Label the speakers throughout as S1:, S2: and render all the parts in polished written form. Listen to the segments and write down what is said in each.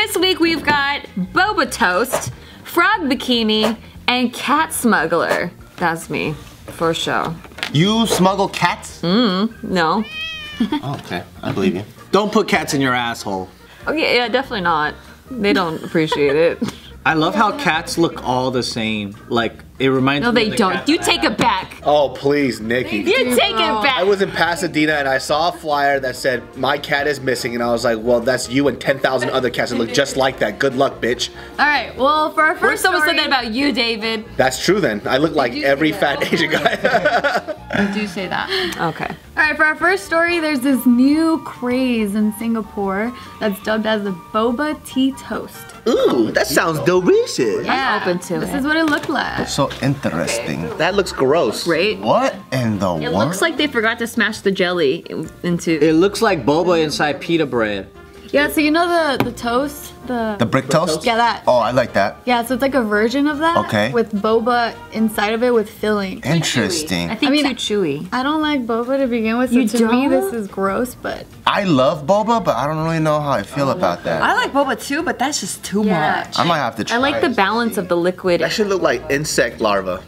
S1: This week we've got Boba Toast, Frog Bikini, and Cat Smuggler. That's me, for sure.
S2: You smuggle cats?
S1: No.
S2: Oh, okay, I believe you.
S3: Don't put cats in your asshole.
S1: Okay, yeah, definitely not. They don't appreciate it.
S3: I love how cats look all the same. Like, it reminds
S1: No,
S3: me
S1: they
S3: of the
S1: don't.
S3: cat
S1: You
S3: that
S1: take
S3: I
S1: it back.
S4: Oh, please, Nikki.
S1: You take it back.
S4: I was in Pasadena and I saw a flyer that said, my cat is missing. And I was like, well, that's you and 10,000 other cats that look just like that. Good luck, bitch.
S5: All right, well, for our first
S1: Someone
S5: story,
S1: said that about you, David.
S4: That's true then. I look like
S5: do
S4: every
S5: say that.
S4: fat Asian guy.
S5: I do say that.
S1: Okay.
S5: All right, for our first story, there's this new craze in Singapore that's dubbed as the boba tea toast.
S4: Ooh, that sounds delicious.
S1: I'm open to
S5: This
S1: it.
S5: is what it looked like.
S2: So interesting.
S4: That looks gross.
S1: Right?
S2: What in the
S1: It
S2: world?
S1: looks like they forgot to smash the jelly into.
S3: It looks like boba inside pita bread.
S5: Yeah, so you know the toast?
S2: The brick toast?
S5: Yeah, that.
S2: Oh, I like that.
S5: Yeah, so it's like a version of that.
S2: Okay.
S5: With boba inside of it with filling.
S2: Interesting.
S1: I think
S5: I mean,
S1: too chewy.
S5: I don't like boba to begin with, so
S1: You
S5: to me
S1: don't?
S5: this is gross, but
S2: I love boba, but I don't really know how I feel about that.
S6: I like boba too, but that's just too much.
S2: I might have to try
S1: I like the
S2: it.
S1: balance of the liquid.
S4: That should look like insect larva.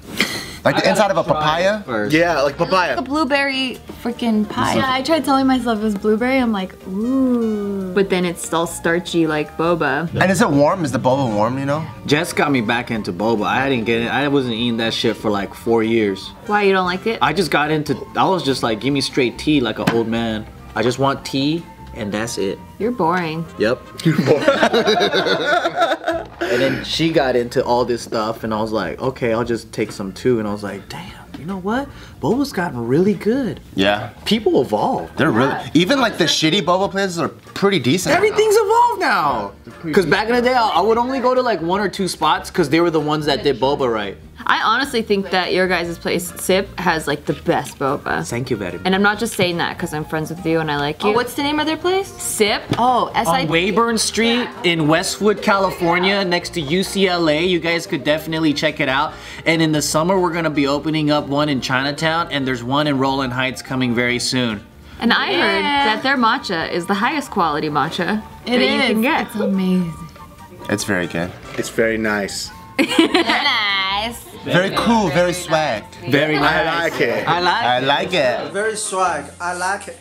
S2: Like the inside of a papaya?
S3: First.
S4: Yeah, like papaya.
S6: A blueberry freaking pie.
S5: yeah, I tried telling myself it was blueberry. I'm like, ooh.
S1: But then it's all starchy like boba.
S2: And is it warm? Is the boba warm, you know?
S3: Jess got me back into boba. I didn't get it. I wasn't eating that shit for like 4 years.
S1: Why, you don't like it?
S3: I just got into, I was just like, give me straight tea like an old man. I just want tea and that's it.
S1: You're boring.
S3: Yep. And then she got into all this stuff and I was like, okay, I'll just take some too. And I was like, damn, you know what? Boba's gotten really good.
S2: Yeah.
S3: People evolve.
S2: They're really, even like the shitty boba places are pretty decent.
S3: Everything's evolved now. Because back in the day, I would only go to like 1 or 2 spots because they were the ones that did boba right.
S1: I honestly think that your guys' place, Sip, has like the best boba.
S3: Thank you very much.
S1: And I'm not just saying that because I'm friends with you and I like you.
S6: Oh, what's the name of their place?
S1: Sip?
S6: Oh,
S3: On
S6: SIP.
S3: Weyburn Street in Westwood, California, next to UCLA. You guys could definitely check it out. And in the summer, we're gonna be opening up one in Chinatown, and there's one in Rowland Heights coming very soon.
S1: And I heard that their matcha is the highest quality matcha that you can get.
S5: It's amazing.
S2: It's very good.
S4: It's very nice.
S6: Nice.
S2: Very cool, very swag.
S3: Very nice.
S4: I like it.
S2: I like it.
S7: Very swag. I like it.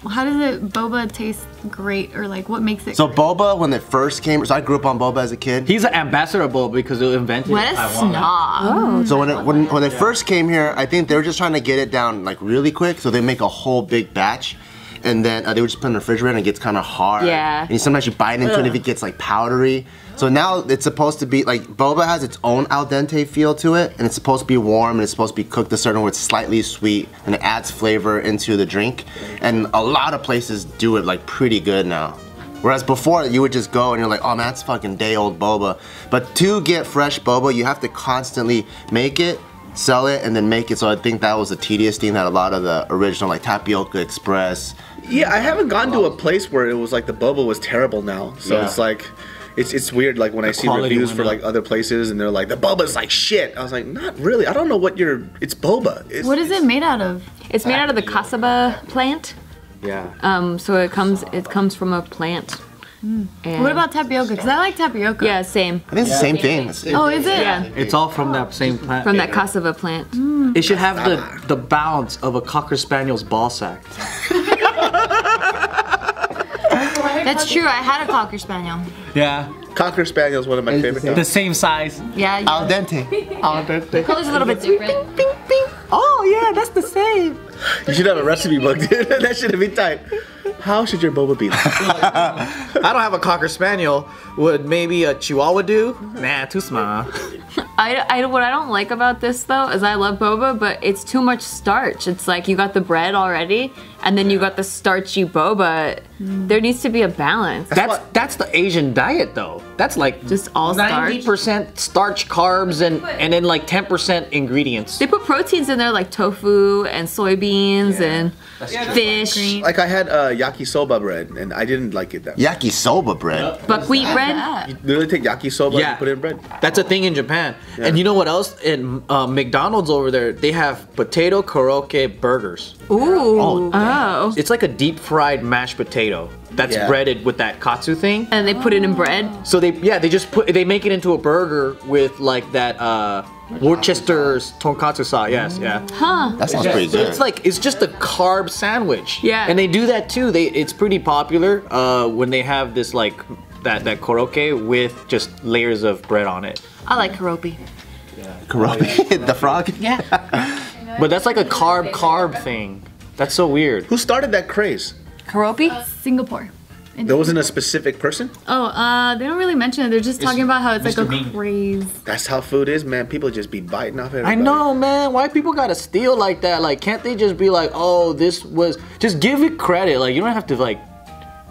S5: How does it boba taste great, or like what makes it?
S2: So boba, when it first came, so I grew up on boba as a kid.
S3: He's an ambassador of boba because they invented
S1: What
S3: it.
S1: a snob.
S2: So when they first came here, I think they were just trying to get it down like really quick. So they make a whole big batch, and then they would just put it in the refrigerator and it gets kind of hard.
S1: Yeah.
S2: And sometimes you bite into it if it gets like powdery. So now it's supposed to be like boba has its own al dente feel to it, and it's supposed to be warm and it's supposed to be cooked a certain way. It's slightly sweet and it adds flavor into the drink. And a lot of places do it like pretty good now. Whereas before, you would just go and you're like, oh man, that's fucking day-old boba. But to get fresh boba, you have to constantly make it, sell it, and then make it. So I think that was the tedious thing that a lot of the original like Tapioca Express.
S4: Yeah, I haven't gone to a place where it was like the boba was terrible now. So
S3: Yeah.
S4: it's like, it's weird like when I see
S3: quality
S4: reviews
S3: went
S4: for
S3: up.
S4: like other places and they're like, the boba's like shit. I was like, not really. I don't know what it's boba.
S5: What is it made out of?
S1: It's made out of the cassava plant.
S3: Yeah.
S1: So it comes from a plant. And
S5: What about tapioca? Because I like tapioca.
S1: Yeah, same.
S2: I think it's the same thing.
S5: Oh, is it?
S1: Yeah,
S3: It's all from that same plant.
S1: from that cassava plant.
S3: It should have the balance of a Cocker Spaniel's ball sack.
S6: That's true. I had a Cocker Spaniel.
S3: Yeah.
S4: Cocker Spaniel is one of my favorite
S3: The
S4: dogs.
S3: same size.
S6: Yeah.
S2: Al dente.
S6: Color's a little bit different.
S3: Oh yeah, that's the same.
S4: You should have a recipe book, dude. That should be tight. How should your boba be?
S3: I don't have a Cocker Spaniel. Would maybe a Chihuahua do? Nah, too small.
S1: What I don't like about this though is I love boba, but it's too much starch. It's like you got the bread already, and then you got the starchy boba. There needs to be a balance.
S3: That's the Asian diet though. That's like
S1: Just all starch.
S3: 90% starch, carbs, and then like 10% ingredients.
S1: They put proteins in there like tofu and soybeans and fish,
S4: Like I had yakisoba bread and I didn't like it that much.
S2: Yakisoba bread.
S1: buckwheat bread.
S4: You literally take yakisoba
S3: Yeah.
S4: and put it in bread.
S3: That's a thing in Japan. And you know what else? In McDonald's over there, they have potato karaoke burgers.
S1: Ooh. Oh.
S3: It's like a deep fried mashed potato that's breaded with that katsu thing.
S1: And they put it in bread?
S3: So they they make it into a burger with like that Worcester's tonkatsu sauce. Yes, yeah.
S1: Huh.
S2: That sounds pretty good.
S3: It's just a carb sandwich.
S1: Yeah.
S3: And they do that too. It's pretty popular when they have this like that karaoke with just layers of bread on it.
S6: I like karopi.
S2: Karaoke, the frog?
S6: Yeah.
S3: But that's like a carb thing. That's so weird.
S4: Who started that craze?
S6: Karopi?
S5: Singapore.
S4: There wasn't a specific person?
S5: Oh, they don't really mention it. They're just talking about how it's like
S3: Mr.
S5: a
S3: Mean.
S5: craze.
S4: That's how food is, man. People just be biting off everybody.
S3: I know, man. Why people gotta steal like that? Like, can't they just be like, oh, this was... Just give it credit. Like, you don't have to, like,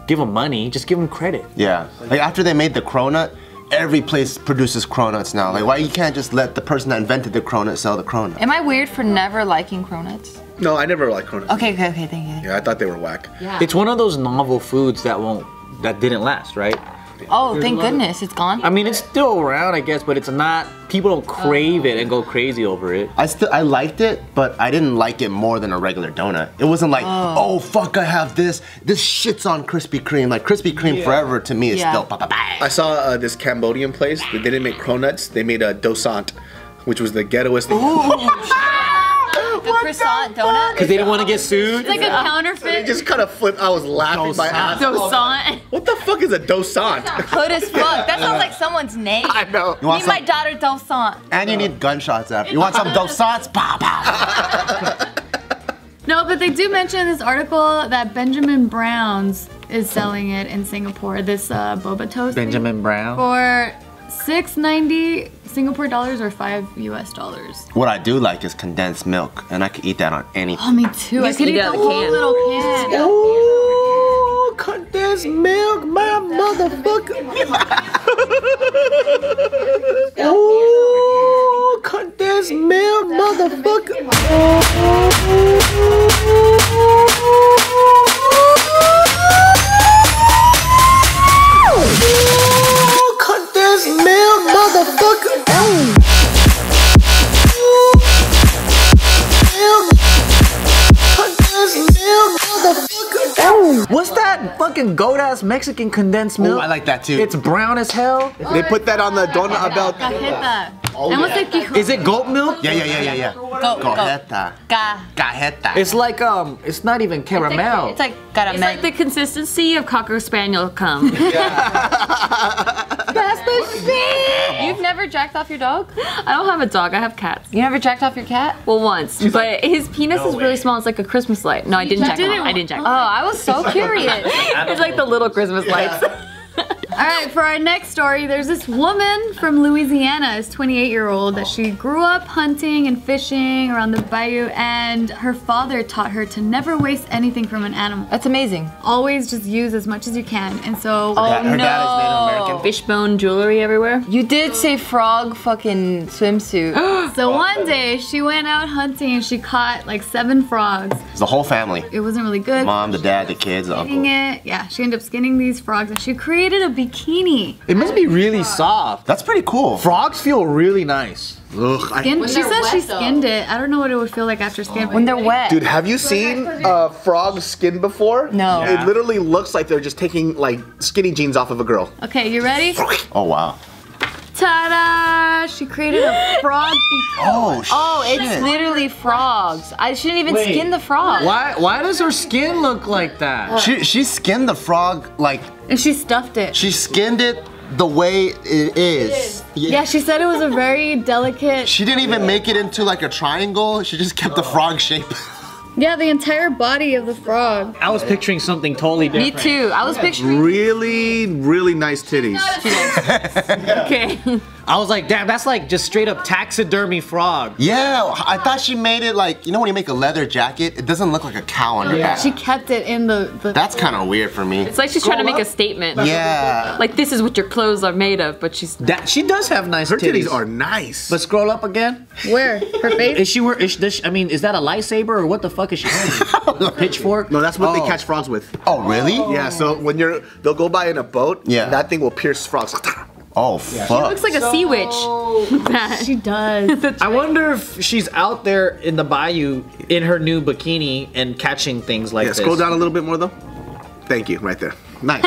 S3: give them money. Just give them credit.
S2: Yeah. Like after they made the cronut, every place produces cronuts now. Like why you can't just let the person that invented the cronut sell the cronut?
S6: Am I weird for never liking cronuts?
S4: No, I never liked cronuts.
S6: Okay, thank you.
S4: Yeah, I thought they were whack.
S6: Yeah.
S3: It's one of those novel foods that didn't last, right?
S6: Oh, thank goodness, it's gone.
S3: I mean, it's still around, I guess, but it's not. People don't crave it and go crazy over it.
S2: I liked it, but I didn't like it more than a regular donut. It wasn't like, oh fuck, I have this. This shit's on Krispy Kreme. Like Krispy Kreme forever to me is still
S4: I saw this Cambodian place. They didn't make cronuts. They made a dosant, which was the ghettoest thing.
S6: The croissant donut?
S3: Because they didn't want to get sued?
S5: It's like a
S4: They
S5: counterfeit.
S4: just kind of flipped. I was laughing my ass off.
S1: Dosant.
S4: What the fuck is a dosant?
S6: Hood as fuck. That sounds like someone's name.
S4: I know.
S2: You want
S6: Meet my
S2: some?
S6: daughter Dosant.
S2: And you need gunshots after. You want some dosants? Pow pow.
S5: No, but they do mention in this article that Benjamin Brown's is selling it in Singapore. This boba toast.
S3: Benjamin Brown?
S5: For $6.90 Singapore dollars or $5 US.
S2: What I do like is condensed milk, and I could eat that on anything.
S5: Oh, me too. I
S1: just
S5: could
S1: eat
S5: eat
S1: it out
S5: the
S1: of the
S5: whole
S1: can.
S5: little can.
S3: Ooh, condensed milk, my motherfucker. Ooh, condensed milk, motherfucker. Ooh, condensed milk, motherfucker. What's that fucking goat-ass Mexican condensed milk?
S2: I like that too.
S3: It's brown as hell.
S4: They put that on the donut about.
S5: Cajeta.
S3: Is it goat milk?
S2: Yeah.
S6: Go.
S2: Cajeta.
S6: Ga.
S2: Cajeta.
S3: It's like it's not even caramel.
S6: It's like caramel.
S1: It's like the consistency of Cocker Spaniel cum.
S6: That's the shit! You've never jacked off your dog?
S1: I don't have a dog, I have cats.
S6: You never jacked off your cat?
S1: Well, once, but his penis is really small. It's like a Christmas light. No, I didn't jack him off. I didn't jack him
S6: Oh,
S1: off.
S6: I was so curious.
S1: It's like the little Christmas lights.
S5: All right, for our next story, there's this woman from Louisiana, is 28-year-old, that she grew up hunting and fishing around the bayou, and her father taught her to never waste anything from an animal.
S6: That's amazing.
S5: Always just use as much as you can. And so,
S2: Her dad is Native American.
S1: Fishbone jewelry everywhere.
S6: You did say frog fucking swimsuit.
S5: so one day she went out hunting and she caught like 7 frogs.
S2: It's the whole family.
S5: It wasn't really good.
S2: Mom, the dad, the kids, the
S5: Skinning
S2: uncle.
S5: it. Yeah, she ended up skinning these frogs and she created a bikini.
S3: It must be really soft.
S2: That's pretty cool.
S3: Frogs feel really nice.
S4: Ugh,
S5: She
S6: they're
S5: said
S6: wet,
S5: she
S6: though.
S5: skinned it. I don't know what it would feel like after skin.
S6: When they're wet.
S4: Dude, have you seen frog skin before?
S6: No.
S4: It literally looks like they're just taking like skinny jeans off of a girl.
S5: Okay, you ready?
S2: Oh wow.
S5: Ta-da! She created a frog bikini.
S2: Oh shit.
S6: Oh, it's literally frogs. I shouldn't even skin the frog.
S3: Why does her skin look like that?
S2: She skinned the frog like
S5: And she stuffed it.
S2: she skinned it the way it is.
S5: Yeah, she said it was a very delicate.
S2: She didn't even make it into like a triangle. She just kept the frog shape.
S5: Yeah, the entire body of the frog.
S3: I was picturing something totally
S6: Me
S3: different.
S6: too. I was picturing.
S4: Really, really nice titties.
S1: Okay.
S3: I was like, damn, that's like just straight up taxidermy frog.
S2: Yeah, I thought she made it like, you know when you make a leather jacket, it doesn't look like a cow on your back.
S5: She kept it in the
S2: That's kind of weird for me.
S1: It's like she's trying to make a statement.
S2: Yeah.
S1: Like, this is what your clothes are made of, but she's...
S3: That she does have nice
S4: Her
S3: titties.
S4: titties are nice.
S3: But scroll up again.
S5: where? Her face?
S3: Is she wear? I mean, is that a lightsaber or what the fuck is she holding? A pitchfork?
S4: No, that's what they
S3: Oh.
S4: catch frogs with.
S2: Oh really?
S4: Yeah, so when they'll go by in a boat,
S2: Yeah.
S4: that thing will pierce frogs.
S2: Oh, fuck.
S1: Looks like a sea witch.
S5: She does.
S3: I wonder if she's out there in the bayou in her new bikini and catching things like this.
S4: Scroll down a little bit more though. Thank you, right there. Nice.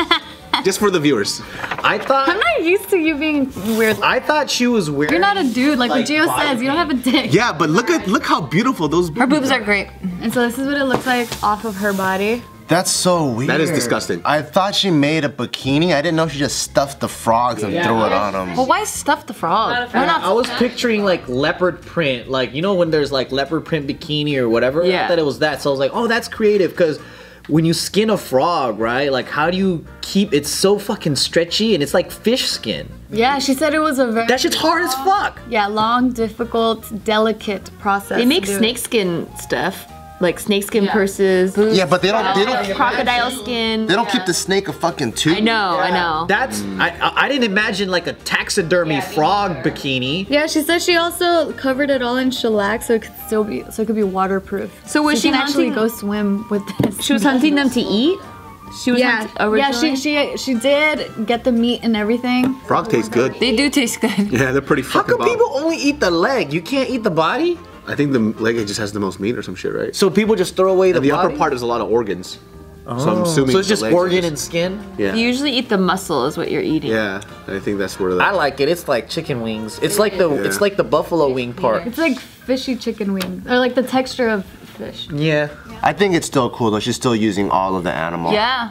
S4: Just for the viewers.
S3: I thought
S5: I'm not used to you being weird.
S3: I thought she was weird.
S5: You're not a dude, like what Gio says. You don't have a dick.
S4: Yeah, but look how beautiful those
S6: Her boobs are great.
S5: And so this is what it looks like off of her body.
S2: That's so weird.
S4: That is disgusting.
S2: I thought she made a bikini. I didn't know she just stuffed the frogs and threw it on them.
S6: Well, why stuff the frog?
S3: I was picturing like leopard print, like you know when there's like leopard print bikini or whatever.
S1: Yeah.
S3: I thought it was that, so I was like, oh, that's creative because when you skin a frog, right? Like how do you keep it's so fucking stretchy and it's like fish skin.
S5: Yeah, she said it was a very
S3: That shit's hard as fuck.
S5: Yeah, long, difficult, delicate process.
S1: They make
S5: to do.
S1: snakeskin stuff, like snakeskin purses.
S2: Yeah, but they don't
S1: Crocodile skin.
S2: They don't keep the snake a fucking tooth.
S1: I know.
S3: That's I didn't imagine like a taxidermy frog bikini.
S5: Yeah, she said she also covered it all in shellac so it could still be it could be waterproof.
S1: So was
S5: you
S1: she
S5: can actually
S1: hunting-
S5: go swim with this.
S1: She was hunting them to eat? She was
S5: Yeah,
S1: originally?
S5: she did get the meat and everything.
S4: Frog tastes good.
S6: They do taste good.
S4: Yeah, they're pretty
S3: How
S4: fucking
S3: come people only eat the leg? You can't eat the body?
S4: I think the leg just has the most meat or some shit, right?
S3: So people just throw away the
S4: And the
S3: body?
S4: upper part is a lot of organs. So I'm assuming
S3: So it's
S4: the
S3: just
S4: legs are
S3: organ
S4: just-
S3: and skin?
S4: Yeah.
S1: You usually eat the muscle is what you're eating.
S4: Yeah, I think that's where
S3: I
S4: that.
S3: like it. It's like chicken wings. It's like the buffalo wing part.
S5: It's like fishy chicken wings, or like the texture of fish.
S3: Yeah.
S2: I think it's still cool though. She's still using all of the animal.
S6: Yeah,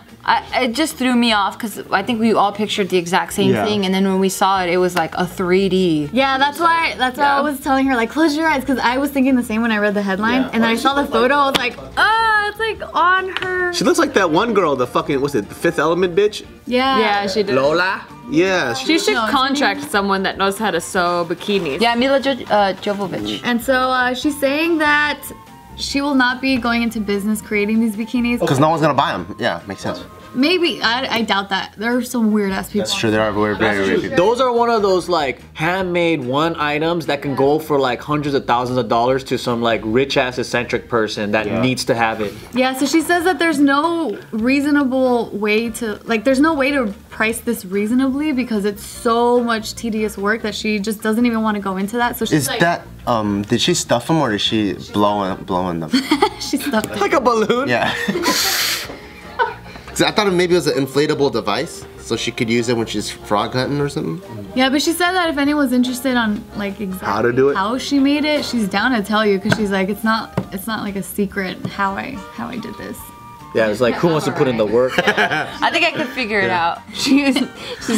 S6: it just threw me off because I think we all pictured the exact same
S2: Yeah.
S6: thing, and then when we saw it, it was like a 3D.
S5: Yeah, that's why I was telling her like close your eyes because I was thinking the same when I read the headline and then I saw the photo. I was like, it's like on her.
S4: She looks like that one girl, the fucking what's it, the Fifth Element bitch?
S1: Yeah, she did.
S3: Lola?
S4: Yeah.
S1: She should contract someone that knows how to sew bikinis.
S6: Yeah, Mila Jovovich.
S5: And so she's saying that she will not be going into business creating these bikinis.
S2: Because no one's gonna buy them. Yeah, makes sense.
S5: Maybe, I doubt that. There are some weird ass people.
S2: That's true. There are very weird people.
S3: Those are one of those like handmade one items that can go for like hundreds of thousands of dollars to some like rich ass eccentric person that needs to have it.
S5: Yeah, so she says that there's no reasonable way to, like there's no way to price this reasonably because it's so much tedious work that she just doesn't even want to go into that. So she's
S2: Is that did she stuff them or did she blow in them?
S5: she stuffed it.
S3: Like a balloon?
S2: Yeah. I thought maybe it was an inflatable device, so she could use it when she's frog hunting or something.
S5: Yeah, but she said that if anyone's interested on like exactly
S4: How to do it?
S5: how she made it, she's down to tell you because she's like it's not like a secret how I did this.
S3: Yeah, it's like who wants to put in the work?
S6: I think I could figure it out.
S1: She said,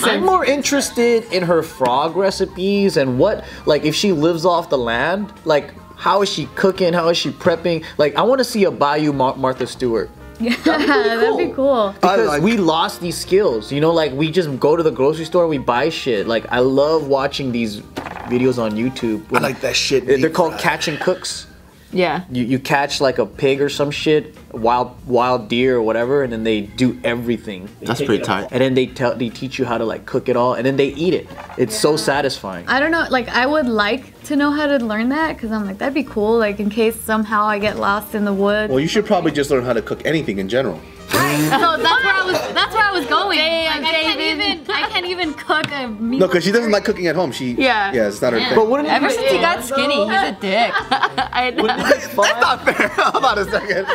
S3: I'm more interested in her frog recipes and what, like if she lives off the land, like how is she cooking, how is she prepping? Like I want to see a Bayou Martha Stewart.
S5: Yeah, that'd be cool.
S3: Because we lost these skills, you know, like we just go to the grocery store and we buy shit. Like I love watching these videos on YouTube.
S4: I like that shit.
S3: They're
S4: deep
S3: called
S4: fried.
S3: catch and cooks.
S1: yeah.
S3: You catch like a pig or some shit, wild deer or whatever, and then they do everything.
S2: That's pretty tight.
S3: And then they teach you how to like cook it all, and then they eat it. It's so satisfying.
S5: I don't know, like I would like to know how to learn that because I'm like that'd be cool, like in case somehow I get lost in the woods.
S4: Well, you should probably just learn how to cook anything in general.
S5: So that's where I was going.
S6: Damn,
S5: Like, I can't even cook a meat.
S4: No, because she doesn't like cooking at home. Yeah, it's not her thing.
S3: But wouldn't it
S6: Ever
S3: be
S6: since he got skinny, he's a dick.
S1: I know.
S4: That's not fair. Hold on a second.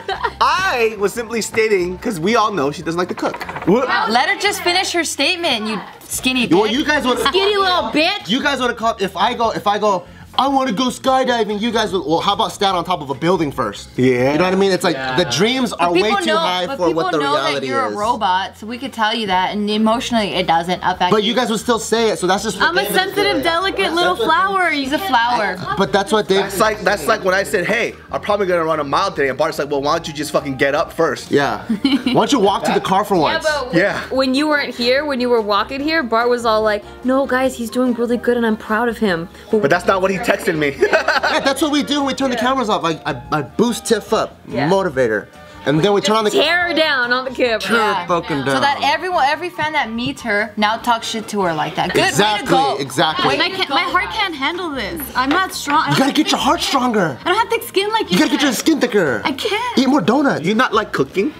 S4: I was simply stating because we all know she doesn't like to cook.
S6: Let her just finish her statement, you skinny bitch.
S2: Well, you guys would
S6: Skinny little bitch.
S2: You guys would have called if I go. I want to go skydiving. You guys would. Well, how about stand on top of a building first?
S4: Yeah.
S2: You know what I mean? It's like the dreams are way too high for what the
S6: People know that
S2: reality
S6: you're
S2: is.
S6: a robot, so we could tell you that, and emotionally it doesn't affect
S2: But you guys would still say it, so that's just.
S5: I'm a sensitive, delicate little flower.
S6: He's a flower.
S2: But that's what they.
S4: That's like when I said, hey, I'm probably gonna run a mile today, and Bart's like, well, why don't you just fucking get up first?
S2: Yeah. Why don't you walk to the car for
S1: Yeah,
S2: once?
S1: but
S4: Yeah.
S1: when you weren't here, when you were walking here, Bart was all like, no, guys, he's doing really good and I'm proud of him.
S4: But that's not what he texted me.
S2: Yeah, that's what we do when we turn the cameras off. I boost Tiff up,
S1: Yeah.
S2: motivate her, and then we turn on the
S1: Tear her down on the camera.
S2: Tear her fucking down.
S6: So that every fan that meets her now talks shit to her like that. Good way to go.
S2: Exactly.
S5: My heart can't handle this. I'm not strong.
S2: You gotta get your heart stronger.
S5: I don't have thick skin like you.
S2: You gotta get your skin thicker.
S5: I can't.
S2: Eat more donuts.
S4: You not like cooking?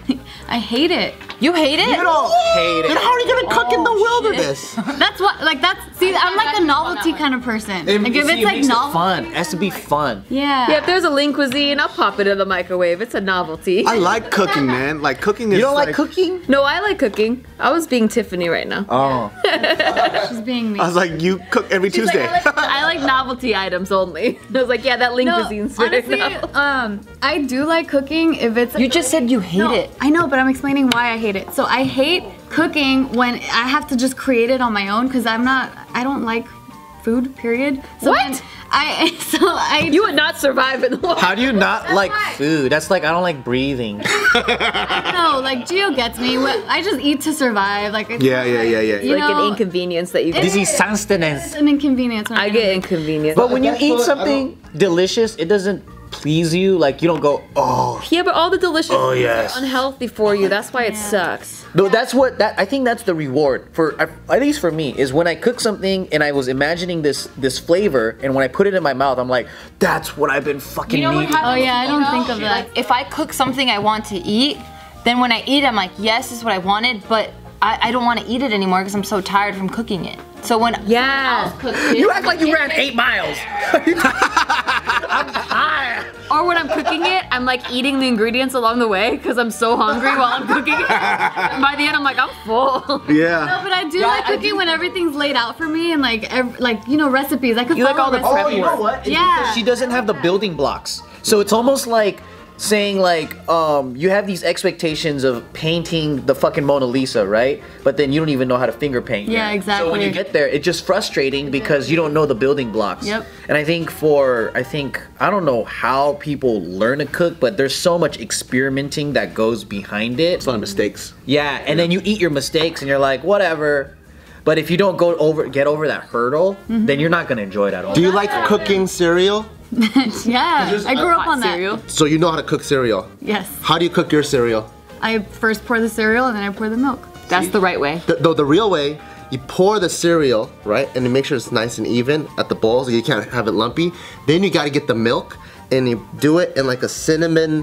S5: I hate it.
S6: You hate it?
S2: You don't hate it. Then how are you gonna cook in the wilderness?
S5: That's what, like, see, I'm like a novelty kind of person. Like, if it's like novel,
S3: fun. It has to be fun.
S5: Yeah.
S1: Yeah, if there's a lean cuisine, I'll pop it in the microwave. It's a novelty.
S4: I like cooking, man. Like cooking is.
S3: You don't like cooking?
S1: No, I like cooking. I was being Tiffany right now.
S3: Oh.
S5: She's being me.
S4: I was like, you cook every Tuesday.
S1: I like novelty items only. I was like, yeah, that lean cuisine's very
S5: honestly,
S1: novel.
S5: I do like cooking if it's.
S6: You just said you hate it.
S5: I know, but I'm explaining why I hate it. So I hate cooking when I have to just create it on my own because I don't like food, period. So
S1: What? You would not survive in the world.
S3: How do you not like food? That's like, I don't like breathing.
S5: No, like Gio gets me. I just eat to survive. Like
S4: Yeah.
S5: You
S1: Like
S5: know,
S1: an inconvenience that you get.
S3: This is sustenance.
S5: it's an inconvenience.
S1: I get inconvenience.
S3: But when you eat something delicious, it doesn't please you. Like, you don't go, oh.
S1: Yeah, but all the delicious
S3: Oh,
S1: foods
S3: yes.
S1: are unhealthy for you. That's why it sucks.
S3: No, that's what I think that's the reward for, at least for me, is when I cook something and I was imagining this flavor, and when I put it in my mouth, I'm like, that's what I've been fucking needing.
S5: Oh yeah, I don't think of that.
S6: Like, if I cook something I want to eat, then when I eat, I'm like, yes, this is what I wanted, but I don't want to eat it anymore because I'm so tired from cooking it. So when
S1: Yeah.
S3: You act like you ran 8 miles. I'm tired.
S1: Or when I'm cooking it, I'm like eating the ingredients along the way because I'm so hungry while I'm cooking it. And by the end, I'm like, I'm full.
S4: Yeah.
S5: No, but I do like cooking when everything's laid out for me and like recipes. I could
S1: You like
S5: follow
S1: all the
S5: recipes.
S1: prep
S3: Oh, you know what? It's
S5: Yeah.
S3: because she doesn't have the building blocks. So it's almost like saying like, you have these expectations of painting the fucking Mona Lisa, right? But then you don't even know how to finger paint.
S5: Yeah,
S3: yet.
S5: exactly.
S3: So when you get there, it's just frustrating because you don't know the building blocks.
S5: Yep.
S3: And I think I don't know how people learn to cook, but there's so much experimenting that goes behind it.
S4: It's a lot of mistakes.
S3: Yeah, and then you eat your mistakes and you're like, whatever. But if you don't get over that hurdle, then you're not gonna enjoy it at all.
S2: Do you like cooking cereal?
S5: Yeah, I grew up on that.
S1: Cereal.
S2: So you know how to cook cereal.
S5: Yes.
S2: How do you cook your cereal?
S5: I first pour the cereal and then I pour the milk.
S1: That's the right way.
S2: The real way, you pour the cereal, right? And you make sure it's nice and even at the bowl so you can't have it lumpy. Then you gotta get the milk and you do it in like a cinnamon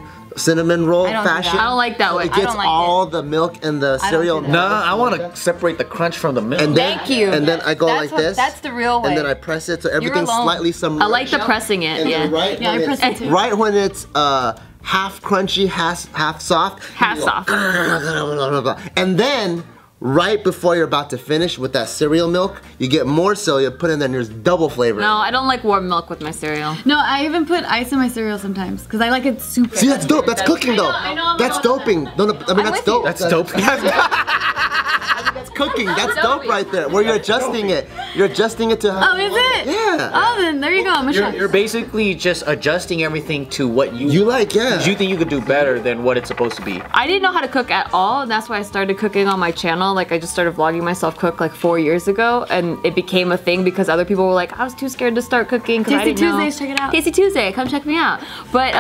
S2: roll
S6: I don't do
S2: fashion.
S6: that.
S1: I don't like that way.
S2: It
S6: I
S2: gets
S6: don't like
S2: all the milk and the
S6: I don't
S2: cereal.
S6: do that.
S3: Nah, I want to separate the crunch from the milk.
S2: And then,
S6: Thank you.
S2: And then I go like this.
S6: That's the real way.
S2: And then I press it so everything's
S6: alone.
S2: slightly submerged.
S1: I like the pressing it,
S2: And
S1: yeah.
S2: then right
S5: Yeah,
S2: when
S5: I press
S2: it's,
S5: it too.
S2: right when it's half crunchy, half soft.
S1: Half soft.
S2: And then right before you're about to finish with that cereal milk, you get more cereal, put in there, and there's double flavor.
S1: No, I don't like warm milk with my cereal.
S5: No, I even put ice in my cereal sometimes because I like it super.
S2: See, that's dope. That's cooking, though.
S5: I know, I'm
S2: That's
S5: all
S2: doping. No, I mean, that's
S6: with you.
S2: dope.
S3: That's dope.
S2: That's cooking. That's dope right there. Where you're adjusting it. You're adjusting it to.
S5: Oh, is it?
S2: Yeah.
S5: Oh, then there you go. I'm a chef.
S3: You're basically just adjusting everything to what
S2: You like, yeah.
S3: you think you could do better than what it's supposed to be.
S1: I didn't know how to cook at all, and that's why I started cooking on my channel. Like, I just started vlogging myself cook like 4 years ago, and it became a thing because other people were like, I was too scared to start cooking because I
S5: Tasty
S1: didn't know.
S5: Tuesdays, check it out.
S1: Tasty Tuesday, come check me out. But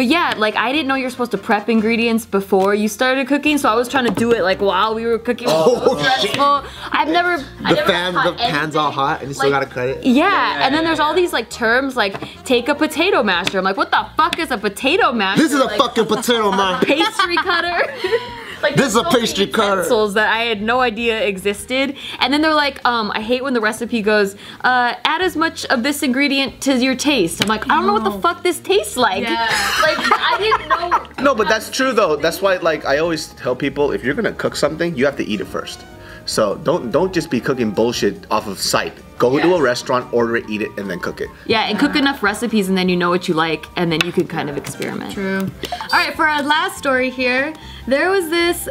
S1: yeah, like I didn't know you're supposed to prep ingredients before you started cooking, so I was trying to do it like while we were cooking.
S2: Oh,
S1: stressful. I've never.
S2: The pan's all hot, and you still gotta cut it.
S1: Yeah, and then there's all these like terms like take a potato masher. I'm like, what the fuck is a potato masher?
S2: This is a
S1: Like,
S2: fucking potato, man.
S1: pastry cutter. Like,
S2: This is a
S1: there's so
S2: pastry
S1: many
S2: cutter.
S1: utensils that I had no idea existed. And then they're like, I hate when the recipe goes, add as much of this ingredient to your taste. I'm like, I don't know what the fuck this tastes like.
S5: Yeah.
S1: Like, I didn't know.
S4: No, but that's true though. That's why, like, I always tell people, if you're gonna cook something, you have to eat it first. So don't just be cooking bullshit off of sight. Go to a restaurant, order it, eat it, and then cook it.
S1: Yeah, and cook enough recipes and then you know what you like and then you can kind of experiment.
S5: True. All right, for our last story here, there was this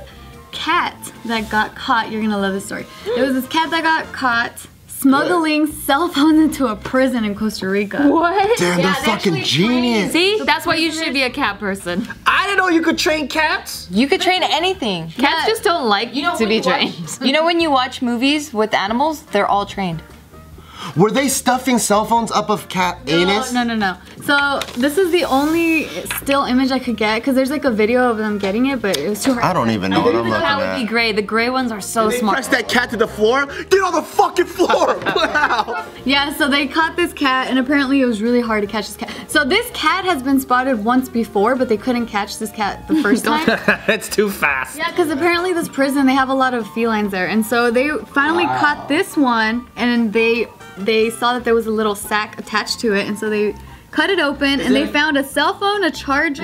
S5: cat that got caught. You're gonna love this story. There was this cat that got caught smuggling cell phones into a prison in Costa Rica.
S1: What?
S2: Damn, they're fucking genius.
S1: See? That's why you should be a cat person.
S3: I didn't know you could train cats.
S6: You could train anything.
S1: Cats just don't like to be trained.
S6: You know when you watch movies with animals, they're all trained.
S2: Were they stuffing cell phones up of cat anus?
S5: No. So this is the only still image I could get because there's like a video of them getting it, but it was too hard.
S2: I don't even know what I'm looking
S1: That would be
S2: at.
S1: gray. The gray ones are so
S4: They
S1: smart.
S4: press that cat to the floor. Get on the fucking floor! Wow.
S5: Yeah, so they caught this cat, and apparently it was really hard to catch this cat. So this cat has been spotted once before, but they couldn't catch this cat the first time.
S3: It's too fast.
S5: Yeah, because apparently this prison, they have a lot of felines there. And so they finally caught this one, and they saw that there was a little sack attached to it, and so they cut it open, and they found a cell phone, a charger,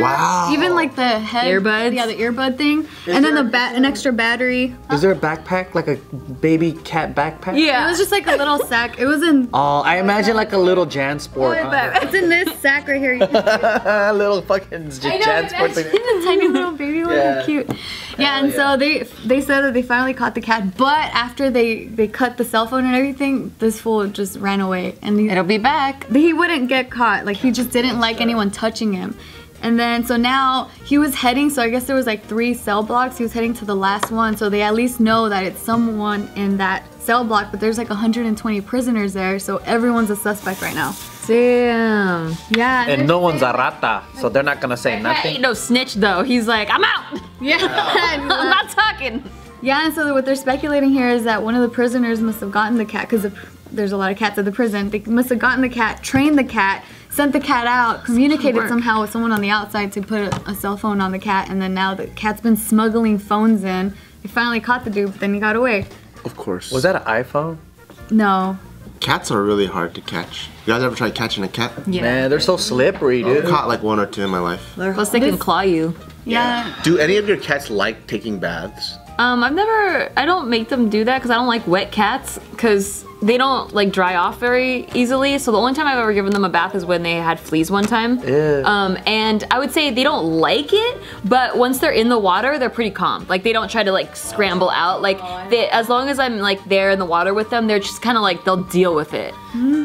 S5: even like the head.
S1: Earbuds?
S5: Yeah, the earbud thing, and then an extra battery.
S3: Is there a backpack, like a baby cat backpack?
S5: It was just like a little sack. It was in...
S3: Oh, I imagine like a little JanSport.
S5: It's in this sack right here. You can
S3: A little fucking JanSport thing.
S5: the tiny little baby one, they're cute. Yeah, and so they said that they finally caught the cat, but after they cut the cell phone and everything, this fool just ran away, and
S1: It'll be back.
S5: he wouldn't get caught. Like, he just didn't like anyone touching him. And then so now he was heading, so I guess there was like 3 cell blocks. He was heading to the last one, so they at least know that it's someone in that cell block, but there's like 120 prisoners there, so everyone's a suspect right now.
S1: Damn.
S5: Yeah.
S3: And no one's a rata, so they're not gonna say
S1: Ain't
S3: nothing.
S1: no snitch though. He's like, I'm out.
S5: Yeah.
S1: I'm not talking.
S5: Yeah, and so what they're speculating here is that one of the prisoners must have gotten the cat, because there's a lot of cats at the prison. They must have gotten the cat, trained the cat, sent the cat out, communicated somehow with someone on the outside to put a cell phone on the cat, and then now the cat's been smuggling phones in. They finally caught the dude, but then he got away.
S4: Of course.
S3: Was that an iPhone?
S5: No.
S2: Cats are really hard to catch. You guys ever tried catching a cat?
S1: Yeah.
S3: Man, they're so slippery,
S2: I've
S3: dude.
S2: caught like 1 or 2 in my life.
S1: Plus they can claw you.
S5: Yeah.
S4: Do any of your cats like taking baths?
S1: I don't make them do that because I don't like wet cats because they don't like dry off very easily. So the only time I've ever given them a bath is when they had fleas one time.
S3: Ew.
S1: And I would say they don't like it, but once they're in the water, they're pretty calm. Like they don't try to like scramble out. Like as long as I'm like there in the water with them, they're just kind of like, they'll deal with it.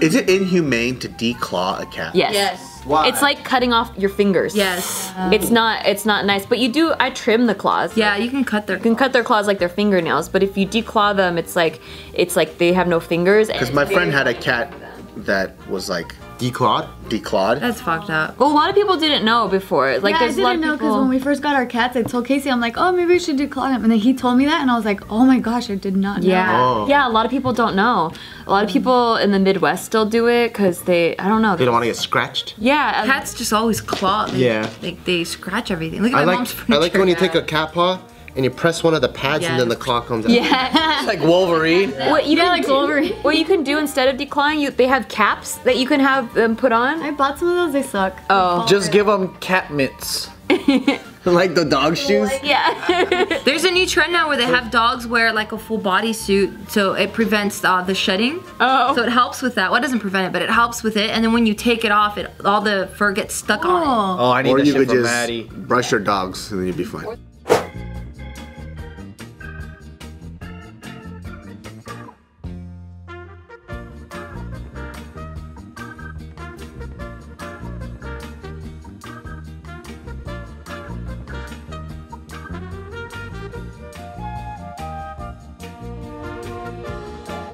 S4: Is it inhumane to declaw a cat?
S1: Yes.
S2: Why?
S1: It's like cutting off your fingers.
S6: Yes.
S1: It's not nice, but I trim the claws.
S6: Yeah, you can cut their.
S1: You can cut their claws like their fingernails, but if you declaw them, it's like they have no fingers.
S4: Because my friend had a cat that was like
S2: Declawed?
S4: declawed.
S6: That's fucked up.
S1: Well, a lot of people didn't know before. Like
S5: Yeah, I
S1: there's a lot
S5: didn't
S1: of
S5: know because
S1: people.
S5: when we first got our cats, I told Casey, I'm like, oh, maybe we should declaw him. And then he told me that, and I was like, oh my gosh, I did not know.
S1: Yeah,
S2: Oh.
S1: yeah. A lot of people don't know. A lot of people in the Midwest still do it because I don't know.
S2: They don't want to get scratched?
S1: Yeah.
S6: Cats just always claw.
S2: Yeah.
S6: They scratch everything. Look at
S2: I
S6: my mom's furniture.
S2: like when you take a cat paw and you press one of the pads and then the
S6: Yes.
S2: claw comes out.
S1: Yeah.
S3: Like Wolverine.
S1: What you
S5: Yeah,
S1: can
S5: like
S1: do,
S5: Wolverine.
S1: what you can do instead of declawing, they have caps that you can have them put on.
S5: I bought some of those, they suck.
S1: Oh.
S3: Just give them cat mitts. Like the dog shoes.
S1: Yeah.
S6: There's a new trend now where they have dogs wear like a full body suit, so it prevents the shedding.
S1: Oh.
S6: So it helps with that. Well, it doesn't prevent it, but it helps with it. And then when you take it off, all the fur gets stuck on it.
S3: Oh, I need
S4: Or
S3: that
S4: you
S3: shit
S4: could
S3: from
S4: just
S3: Maddie.
S4: brush your dogs and then you'd be fine.